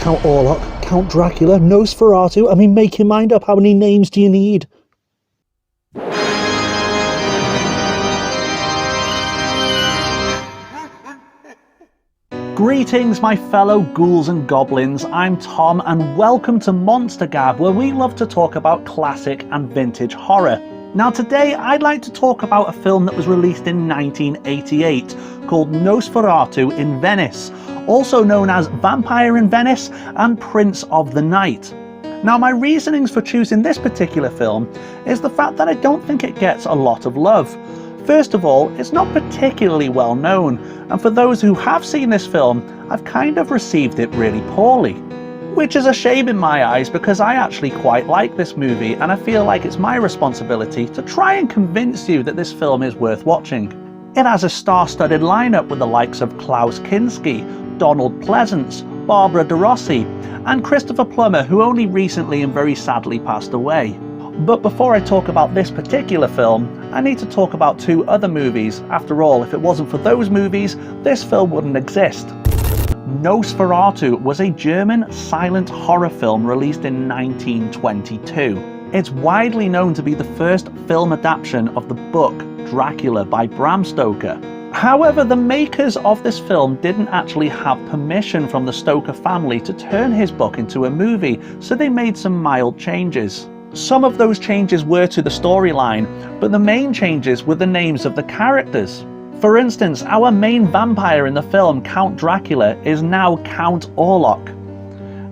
Count Orlok, Count Dracula, Nosferatu. I mean, make your mind up. How many names do you need? Greetings, my fellow ghouls and goblins. I'm Tom, and welcome to Monster Gab, where we love to talk about classic and vintage horror. Now today, I'd like to talk about a film that was released in 1988 called Nosferatu in Venice, also known as Vampire in Venice and Prince of the Night. Now, my reasonings for choosing this particular film is the fact that I don't think it gets a lot of love. First of all, it's not particularly well known, and for those who have seen this film, I've kind of received it really poorly. Which is a shame in my eyes, because I actually quite like this movie, and I feel like it's my responsibility to try and convince you that this film is worth watching. It has a star-studded lineup with the likes of Klaus Kinski, Donald Pleasance, Barbara De Rossi, and Christopher Plummer, who only recently and very sadly passed away. But before I talk about this particular film, I need to talk about two other movies. After all, if it wasn't for those movies, this film wouldn't exist. Nosferatu was a German silent horror film released in 1922. It's widely known to be the first film adaptation of the book Dracula by Bram Stoker. However, the makers of this film didn't actually have permission from the Stoker family to turn his book into a movie, so they made some mild changes. Some of those changes were to the storyline, but the main changes were the names of the characters. For instance, our main vampire in the film, Count Dracula, is now Count Orlok.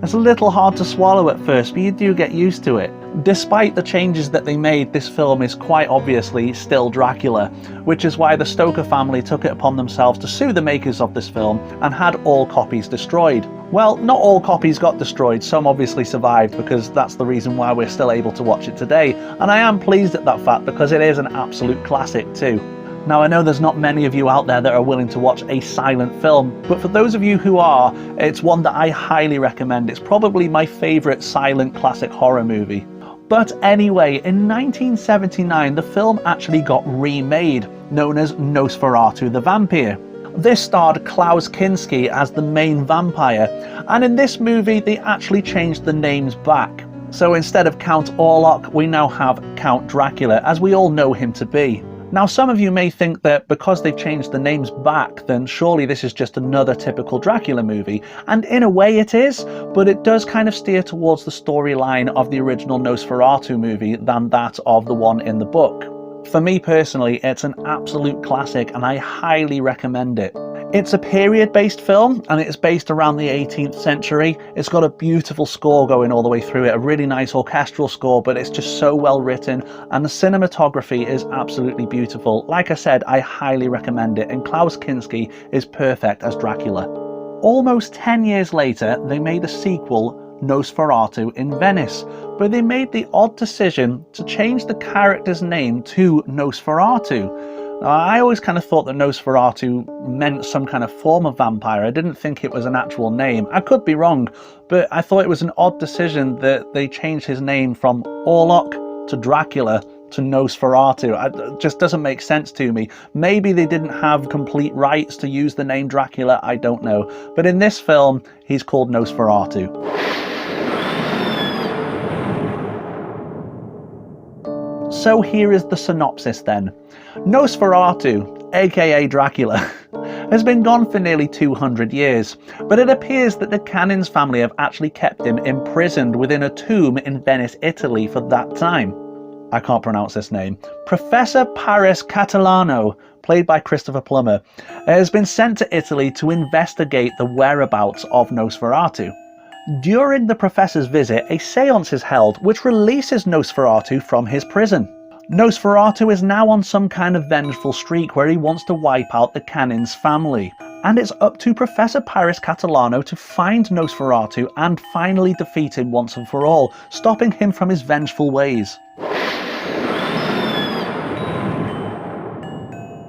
It's a little hard to swallow at first, but you do get used to it. Despite the changes that they made, this film is quite obviously still Dracula, which is why the Stoker family took it upon themselves to sue the makers of this film and had all copies destroyed. Well, not all copies got destroyed, some obviously survived, because that's the reason why we're still able to watch it today, and I am pleased at that fact because it is an absolute classic too. Now, I know there's not many of you out there that are willing to watch a silent film, but for those of you who are, it's one that I highly recommend. It's probably my favourite silent classic horror movie. But anyway, in 1979, the film actually got remade, known as Nosferatu the Vampire. This starred Klaus Kinski as the main vampire, and in this movie they actually changed the names back. So instead of Count Orlok, we now have Count Dracula, as we all know him to be. Now, some of you may think that because they've changed the names back, then surely this is just another typical Dracula movie, and in a way it is, but it does kind of steer towards the storyline of the original Nosferatu movie than that of the one in the book. For me personally, it's an absolute classic and I highly recommend it. It's a period-based film and it's based around the 18th century. It's got a beautiful score going all the way through it, a really nice orchestral score, but it's just so well written, and the cinematography is absolutely beautiful. Like I said, I highly recommend it, and Klaus Kinski is perfect as Dracula. Almost 10 years later, they made a sequel, Nosferatu in Venice, but they made the odd decision to change the character's name to Nosferatu. Now, I always kind of thought that Nosferatu meant some kind of form of vampire. I didn't think it was an actual name. I could be wrong, but I thought it was an odd decision that they changed his name from Orlok to Dracula to Nosferatu. It just doesn't make sense to me. Maybe they didn't have complete rights to use the name Dracula, I don't know. But in this film, he's called Nosferatu. So here is the synopsis then. Nosferatu, aka Dracula, has been gone for nearly 200 years, but it appears that the Canon's family have actually kept him imprisoned within a tomb in Venice, Italy for that time. I can't pronounce this name. Professor Paris Catalano, played by Christopher Plummer, has been sent to Italy to investigate the whereabouts of Nosferatu. During the professor's visit, a séance is held which releases Nosferatu from his prison. Nosferatu is now on some kind of vengeful streak where he wants to wipe out the Canon's family. And it's up to Professor Paris Catalano to find Nosferatu and finally defeat him once and for all, stopping him from his vengeful ways.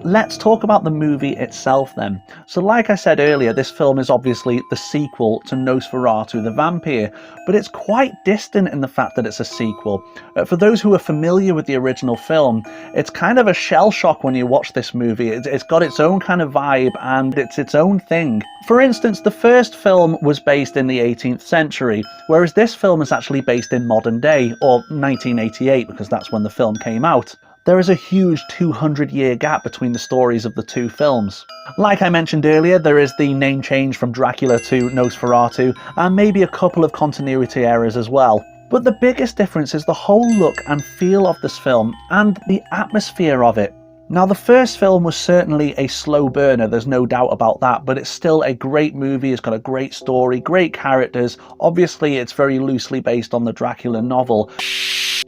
Let's talk about the movie itself then. So like I said earlier, this film is obviously the sequel to Nosferatu the Vampire, but it's quite distant in the fact that it's a sequel. For those who are familiar with the original film, it's kind of a shell shock when you watch this movie. It's got its own kind of vibe and it's its own thing. For instance, the first film was based in the 18th century, whereas this film is actually based in modern day, or 1988, because that's when the film came out. There is a huge 200-year gap between the stories of the two films. Like I mentioned earlier, there is the name change from Dracula to Nosferatu, and maybe a couple of continuity errors as well. But the biggest difference is the whole look and feel of this film, and the atmosphere of it. Now, the first film was certainly a slow burner, there's no doubt about that, but it's still a great movie, it's got a great story, great characters. Obviously, it's very loosely based on the Dracula novel.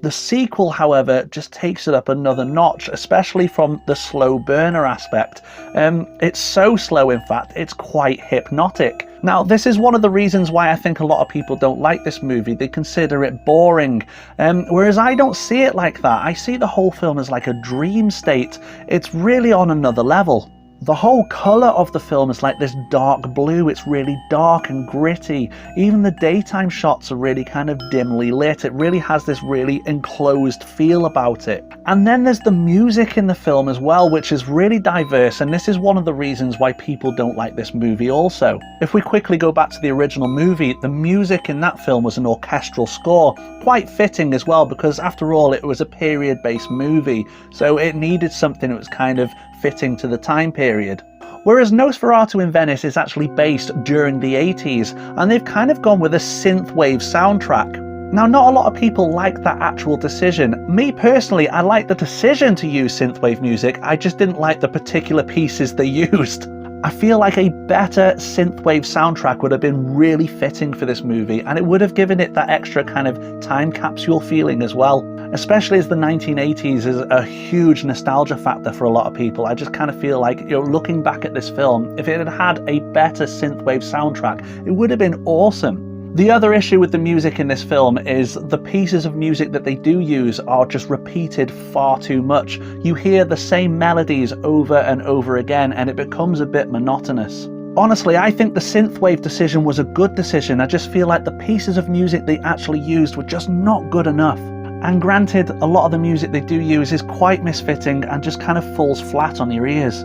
The sequel, however, just takes it up another notch, especially from the slow burner aspect. It's so slow, in fact, it's quite hypnotic. Now, this is one of the reasons why I think a lot of people don't like this movie. They consider it boring, whereas I don't see it like that. I see the whole film as like a dream state. It's really on another level. The whole colour of the film is like this dark blue. It's really dark and gritty. Even the daytime shots are really kind of dimly lit. It really has this really enclosed feel about it. And then there's the music in the film as well, which is really diverse, and this is one of the reasons why people don't like this movie also. If we quickly go back to the original movie, the music in that film was an orchestral score. Quite fitting as well, because after all, it was a period-based movie, so it needed something that was kind of fitting to the time period. Whereas Nosferatu in Venice is actually based during the 80s, and they've kind of gone with a synthwave soundtrack. Now, not a lot of people like that actual decision. Me personally, I like the decision to use synthwave music, I just didn't like the particular pieces they used. I feel like a better synthwave soundtrack would have been really fitting for this movie, and it would have given it that extra kind of time capsule feeling as well. Especially as the 1980s is a huge nostalgia factor for a lot of people. I just kind of feel like, looking back at this film, if it had had a better synthwave soundtrack, it would have been awesome. The other issue with the music in this film is the pieces of music that they do use are just repeated far too much. You hear the same melodies over and over again, and it becomes a bit monotonous. Honestly, I think the synthwave decision was a good decision. I just feel like the pieces of music they actually used were just not good enough. And granted, a lot of the music they do use is quite misfitting and just kind of falls flat on your ears.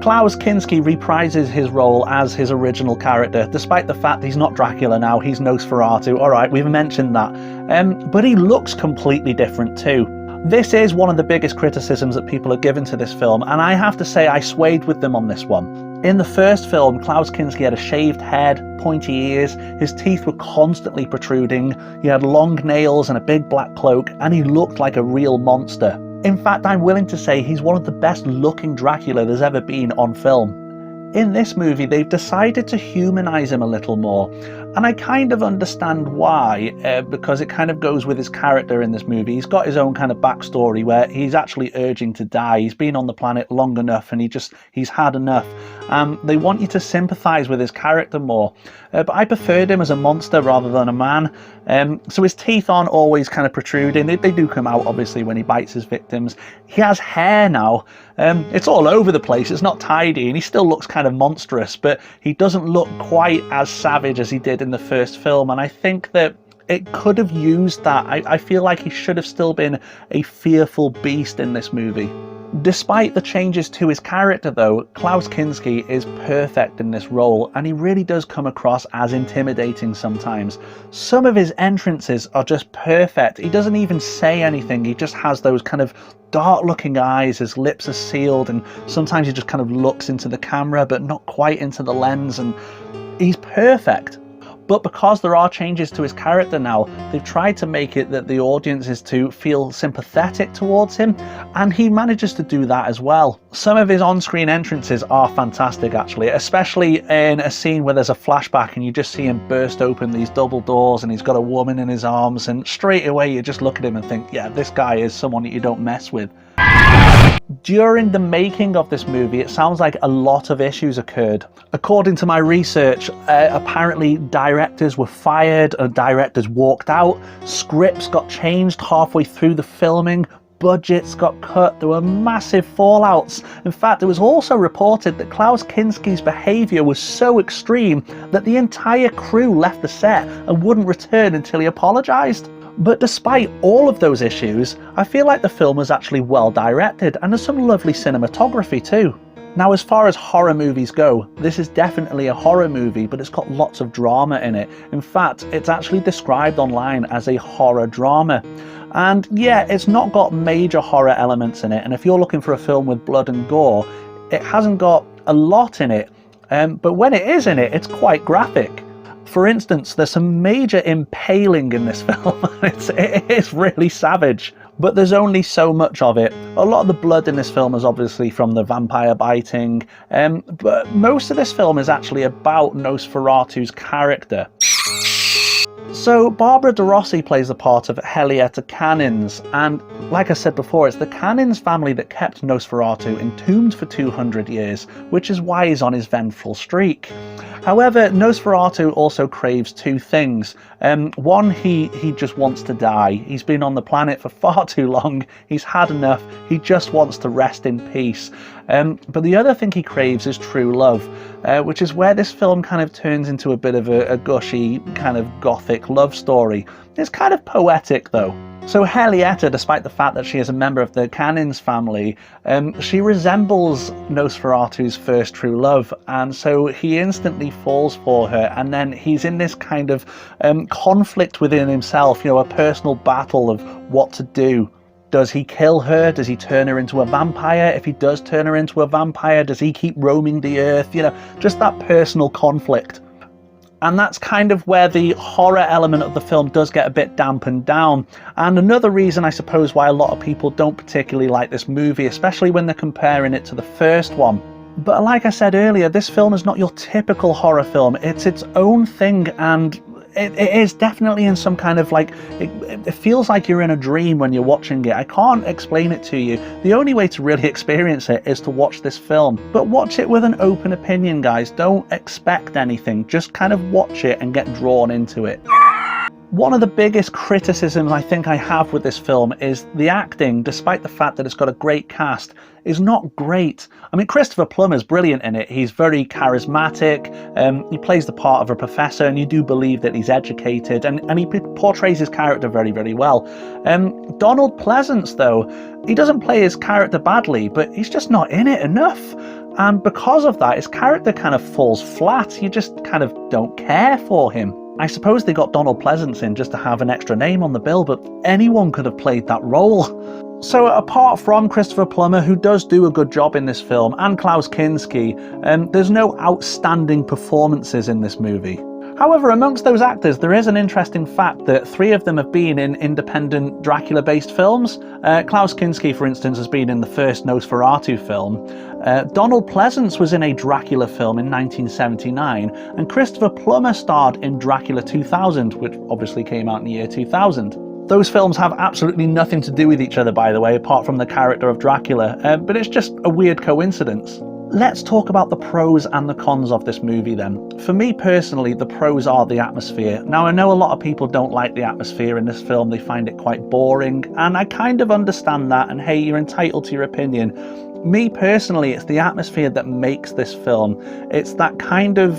Klaus Kinski reprises his role as his original character, despite the fact he's not Dracula now, he's Nosferatu. Alright, we've mentioned that. But he looks completely different too. This is one of the biggest criticisms that people have given to this film, and I have to say I swayed with them on this one. In the first film, Klaus Kinski had a shaved head, pointy ears, his teeth were constantly protruding, he had long nails and a big black cloak, and he looked like a real monster. In fact, I'm willing to say he's one of the best looking Dracula there's ever been on film. In this movie, they've decided to humanise him a little more, and I kind of understand why, because it kind of goes with his character in this movie. He's got his own kind of backstory where he's actually urging to die. He's been on the planet long enough and he's had enough. They want you to sympathise with his character more, but I preferred him as a monster rather than a man. So his teeth aren't always kind of protruding. They do come out, obviously, when he bites his victims. He has hair now. It's all over the place, it's not tidy, and he still looks kind of monstrous, but he doesn't look quite as savage as he did in the first film, and I think that it could have used that. I feel like he should have still been a fearful beast in this movie. Despite the changes to his character though, Klaus Kinski is perfect in this role, and he really does come across as intimidating sometimes. Some of his entrances are just perfect. He doesn't even say anything, he just has those kind of dark looking eyes, his lips are sealed, and sometimes he just kind of looks into the camera but not quite into the lens, and he's perfect. But because there are changes to his character now, they've tried to make it that the audience is to feel sympathetic towards him, and he manages to do that as well. Some of his on-screen entrances are fantastic actually, especially in a scene where there's a flashback and you just see him burst open these double doors and he's got a woman in his arms, and straight away you just look at him and think, yeah, this guy is someone that you don't mess with. During the making of this movie, it sounds like a lot of issues occurred. According to my research, apparently directors were fired, directors walked out, scripts got changed halfway through the filming, budgets got cut, there were massive fallouts. In fact, it was also reported that Klaus Kinski's behaviour was so extreme that the entire crew left the set and wouldn't return until he apologised. But despite all of those issues, I feel like the film was actually well directed, and there's some lovely cinematography too. Now, as far as horror movies go, this is definitely a horror movie, but it's got lots of drama in it. In fact, it's actually described online as a horror drama. And yeah, it's not got major horror elements in it, and if you're looking for a film with blood and gore, it hasn't got a lot in it, but when it is in it, it's quite graphic. For instance, there's some major impaling in this film. It is really savage, but there's only so much of it. A lot of the blood in this film is obviously from the vampire biting, but most of this film is actually about Nosferatu's character. So Barbara de Rossi plays the part of Henrietta Canins, and like I said before, it's the Canins family that kept Nosferatu entombed for 200 years, which is why he's on his vengeful streak. However, Nosferatu also craves two things. One, he just wants to die. He's been on the planet for far too long. He's had enough. He just wants to rest in peace. But the other thing he craves is true love, which is where this film kind of turns into a bit of a gushy, kind of gothic love story. It's kind of poetic though. So Henrietta, despite the fact that she is a member of the Canins family, she resembles Nosferatu's first true love, and so he instantly falls for her, and then he's in this kind of conflict within himself, you know, a personal battle of what to do. Does he kill her? Does he turn her into a vampire? If he does turn her into a vampire, does he keep roaming the earth? You know, just that personal conflict. And that's kind of where the horror element of the film does get a bit dampened down. And another reason, I suppose, why a lot of people don't particularly like this movie, especially when they're comparing it to the first one. But like I said earlier, this film is not your typical horror film. It's its own thing, and it is definitely in some kind of like, it feels like you're in a dream when you're watching it. I can't explain it to you. The only way to really experience it is to watch this film. But watch it with an open opinion, guys. Don't expect anything. Just kind of watch it and get drawn into it. One of the biggest criticisms I think I have with this film is the acting, despite the fact that it's got a great cast, is not great. I mean, Christopher Plummer's brilliant in it. He's very charismatic. He plays the part of a professor, and you do believe that he's educated, and he portrays his character very, very well. Donald Pleasance, though, he doesn't play his character badly, but he's just not in it enough. And because of that, his character kind of falls flat. You just kind of don't care for him. I suppose they got Donald Pleasance in just to have an extra name on the bill, but anyone could have played that role. So apart from Christopher Plummer, who does do a good job in this film, and Klaus Kinski, there's no outstanding performances in this movie. However, amongst those actors, there is an interesting fact that 3 of them have been in independent Dracula-based films. Klaus Kinski, for instance, has been in the first Nosferatu film. Donald Pleasance was in a Dracula film in 1979, and Christopher Plummer starred in Dracula 2000, which obviously came out in the year 2000. Those films have absolutely nothing to do with each other, by the way, apart from the character of Dracula, but it's just a weird coincidence. Let's talk about the pros and the cons of this movie then. For me personally, the pros are the atmosphere. Now, I know a lot of people don't like the atmosphere in this film, they find it quite boring, and I kind of understand that, and hey, you're entitled to your opinion. Me personally, it's the atmosphere that makes this film. It's that kind of,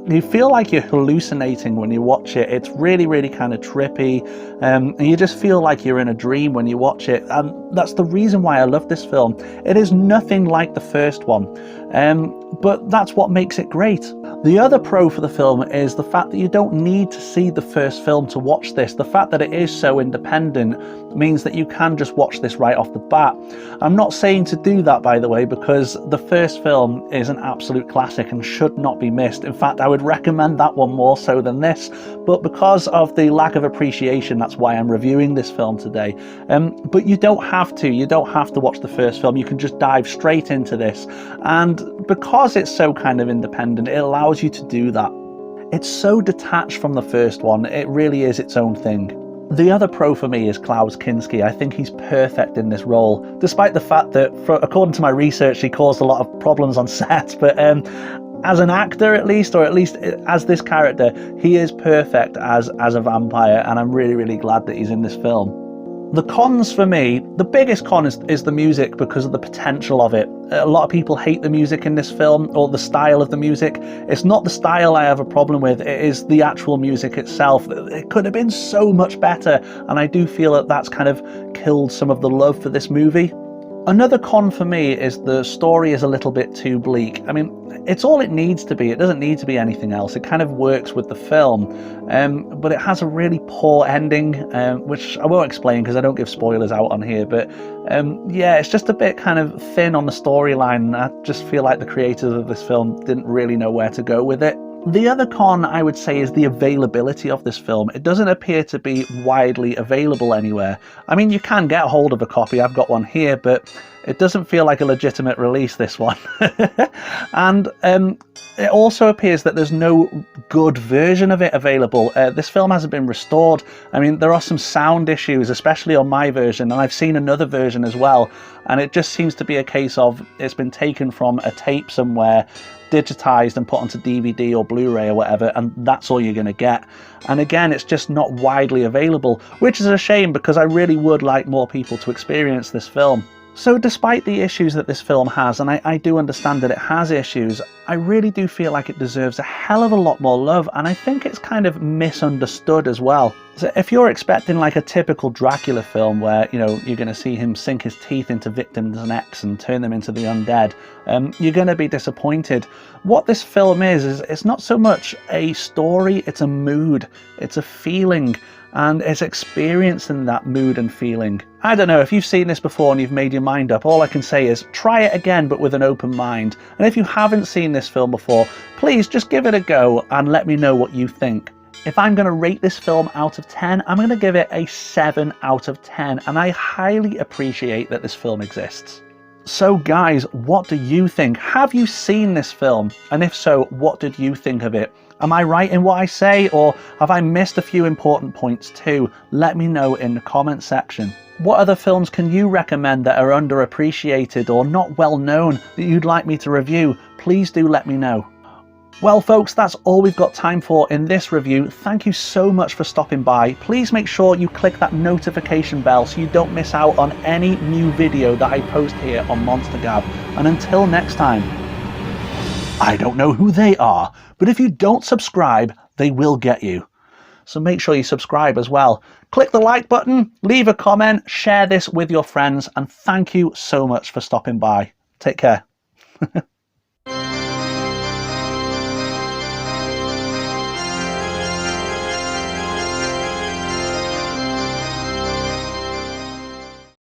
you feel like you're hallucinating when you watch it. It's really, really kind of trippy, and you just feel like you're in a dream when you watch it, and that's the reason why I love this film. It is nothing like the first one, but that's what makes it great. The other pro for the film is the fact that you don't need to see the first film to watch this. The fact that it is so independent means that you can just watch this right off the bat. I'm not saying to do that, by the way, because the first film is an absolute classic and should not be missed. In fact, I would recommend that one more so than this, but because of the lack of appreciation, that's why I'm reviewing this film today. But you don't have to. You don't have to watch the first film. You can just dive straight into this, and because it's so kind of independent, it allows you to do that. It's so detached from the first one. It really is its own thing. The other pro for me is Klaus Kinski. I think he's perfect in this role, despite the fact that, according to my research, he caused a lot of problems on set, but as an actor at least, or at least as this character, he is perfect as a vampire, and I'm really, really glad that he's in this film. The cons for me, the biggest con is the music because of the potential of it. A lot of people hate the music in this film, or the style of the music. It's not the style I have a problem with, it is the actual music itself. It could have been so much better, and I do feel that that's kind of killed some of the love for this movie. Another con for me is the story is a little bit too bleak. I mean, it's all it needs to be. It doesn't need to be anything else. It kind of works with the film, but it has a really poor ending, which I won't explain because I don't give spoilers out on here. But yeah, it's just a bit kind of thin on the storyline. I just feel like the creators of this film didn't really know where to go with it. The other con, I would say, is the availability of this film. It doesn't appear to be widely available anywhere. I mean, you can get a hold of a copy, I've got one here, but it doesn't feel like a legitimate release, this one. And it also appears that there's no good version of it available. This film hasn't been restored. I mean, there are some sound issues, especially on my version, and I've seen another version as well, and it just seems to be a case of it's been taken from a tape somewhere, digitized and put onto DVD or Blu-ray or whatever, and that's all you're going to get. And again, it's just not widely available, which is a shame because I really would like more people to experience this film. So despite the issues that this film has, and I do understand that it has issues, I really do feel like it deserves a hell of a lot more love, and I think it's kind of misunderstood as well. So if you're expecting like a typical Dracula film where, you know, you're going to see him sink his teeth into victims' necks and turn them into the undead, you're going to be disappointed. What this film is it's not so much a story, it's a mood, it's a feeling, and it's experiencing that mood and feeling. I don't know, if you've seen this before and you've made your mind up, all I can say is try it again, but with an open mind. And if you haven't seen this film before, please just give it a go and let me know what you think. If I'm going to rate this film out of 10, I'm going to give it a 7 out of 10, and I highly appreciate that this film exists. So guys, what do you think? Have you seen this film? And if so, what did you think of it? Am I right in what I say, or have I missed a few important points too? Let me know in the comment section. What other films can you recommend that are underappreciated or not well known that you'd like me to review? Please do let me know. Well folks, that's all we've got time for in this review. Thank you so much for stopping by. Please make sure you click that notification bell so you don't miss out on any new video that I post here on Monster Gab. And until next time, I don't know who they are, but if you don't subscribe, they will get you. So make sure you subscribe as well. Click the like button, leave a comment, share this with your friends, and thank you so much for stopping by. Take care.